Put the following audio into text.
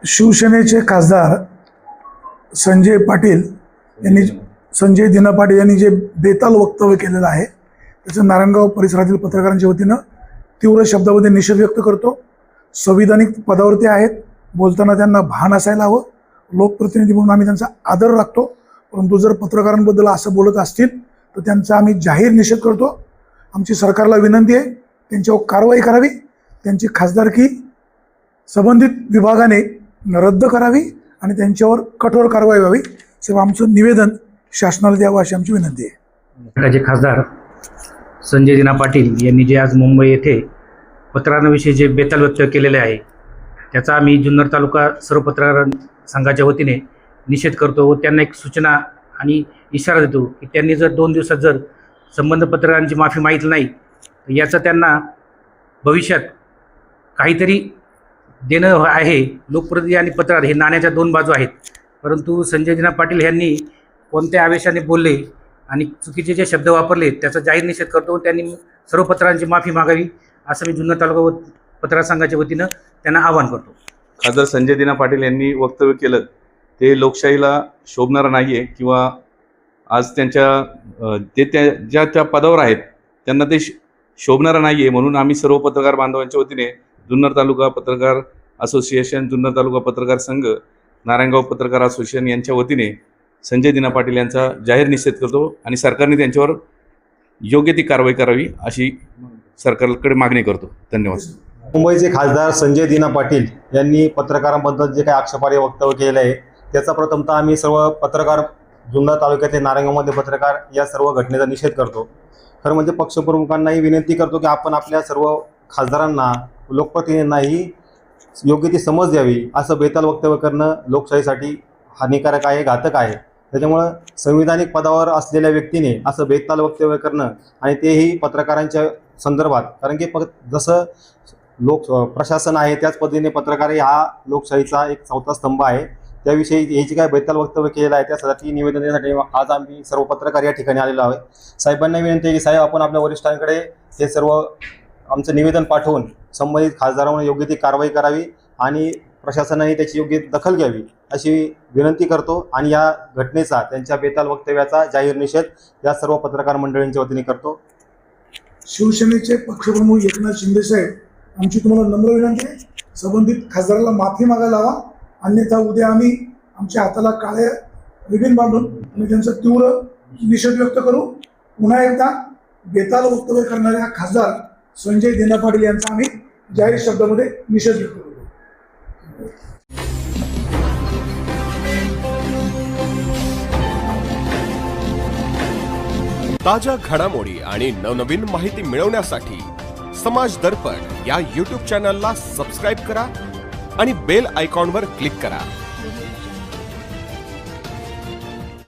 शिवसेनेचे खासदार संजय दिना पाटील यांनी जे बेताल वक्तव्य केलेलं आहे त्याचं नारायणगाव परिसरातील पत्रकारांच्या वतीनं तीव्र शब्दामध्ये निषेध व्यक्त करतो। संविधानिक पदावरती आहेत, बोलताना त्यांना भान असायला हवं। लोकप्रतिनिधी म्हणून आम्ही त्यांचा आदर राखतो, परंतु जर पत्रकारांबद्दल असं बोलत असतील तर त्यांचा आम्ही जाहीर निषेध करतो। आमची सरकारला विनंती आहे त्यांच्यावर कारवाई करावी, त्यांची खासदारकी संबंधित विभागाने रद्द करावी आणि त्यांच्यावर कठोर कारवाई व्हावी असं आमचं निवेदन शासनाला द्यावं अशी आमची विनंती आहे। राज्य खासदार संजय दिना पाटील यांनी जे आज मुंबई येथे पत्रकारांविषयी जे बेताल व्यक्त केलेले आहे त्याचा आम्ही जुन्नर तालुका सर्व पत्रकार संघाच्या वतीने निषेध करतो व त्यांना एक सूचना आणि इशारा देतो की त्यांनी जर 2 दिवसात जर संबंध पत्रकारांची माफी मागितली नाही तर याचा त्यांना भविष्यात काहीतरी देणं आहे। लोकप्रतिनिधी आणि पत्रकार हे नाण्याच्या 2 बाजू आहेत, परंतु संजय दिना पाटील यांनी कोणत्या आवेशाने बोलले आणि चुकीचे जे शब्द वापरले त्याचा जाहीर निषेध करतो। त्यांनी सर्व पत्रकारांची माफी मागावी असं मी जुन्नर तालुका पत्रकार संघाच्या वतीनं त्यांना आवाहन करतो। खासदार संजय दिना पाटील यांनी वक्तव्य केलं ते लोकशाहीला शोभणारं नाही आहे किंवा आज त्या पदावर आहेत त्यांना ते शोभणारं नाही आहे, म्हणून आम्ही सर्व पत्रकार बांधवांच्या वतीने जुन्नर तालुका पत्रकार असोसिएशन, जुन्नर तालुका पत्रकार संघ, नारायणगाव पत्रकार असोसिएशन यांच्या वतीने संजय दिना पाटील यांचा जाहीर निषेध करतो आणि सरकारने त्यांच्यावर योग्य ती कारवाई करावी अशी सरकारकडे मागणी करतो। धन्यवाद। मुंबईचे खासदार संजय दिना पाटील यांनी पत्रकारांबद्दल जे काही आक्षेपार्ह वक्तव्य केलेलं आहे त्याचा प्रथमतः आम्ही सर्व पत्रकार जुन्नर तालुक्यातले नारायणगावमध्ये पत्रकार या सर्व घटनेचा निषेध करतो। खरं म्हणजे पक्षप्रमुखांनाही विनंती करतो की आपण आपल्या सर्व खासदारांना, लोकप्रतिनिधींनाही योग्य ती समज द्यावी। असं बेताल वक्तव्य करणं लोकशाहीसाठी हानिकारक आहे, घातक आहे। त्याच्यामुळं संविधानिक पदावर असलेल्या व्यक्तीने असं बेताल वक्तव्य करणं आणि तेही पत्रकारांच्या संदर्भात, कारण की जसं प्रशासन आहे त्याच पद्धतीने पत्रकारही हा लोकशाहीचा एक 4था स्तंभ आहे। त्याविषयी हे जे काय बेताल वक्तव्य केलेलं आहे त्यासाठी निवेदन देण्यासाठी आज आम्ही सर्व पत्रकार या ठिकाणी आलेलो आहोत। साहेबांना विनंती आहे की साहेब आपण आपल्या वरिष्ठांकडे हे सर्व आमचं निवेदन पाठवून संबंधित खासदारांवर योग्य ती कारवाई करावी आणि प्रशासनाने त्याची योग्य दखल घ्यावी अशी विनंती करतो आणि या घटनेचा, त्यांच्या बेताल वक्तव्याचा जाहीर निषेध या सर्व पत्रकार मंडळींच्या वतीने करतो। शिवसेनेचे पक्षप्रमुख एकनाथ शिंदे साहेब, आमची तुम्हाला नम्र विनंती आहे संबंधित खासदाराला माफी मागायला हवा, अन्यथा उद्या आम्ही आमच्या हाताला काळे रिबीन बांधून आणि त्यांचा तीव्र निषेध व्यक्त करू। पुन्हा एकदा बेताल वक्तव्य करणाऱ्या खासदार संजय दिना पाटील यांचा आम्ही जाहीर शब्दामध्ये निषेध व्यक्त करू। ताज्या घडामोडी आणि नवनवीन माहिती मिळवण्यासाठी समाज दर्पण या YouTube चॅनलला सबस्क्राइब करा आणि बेल आयकॉनवर क्लिक करा।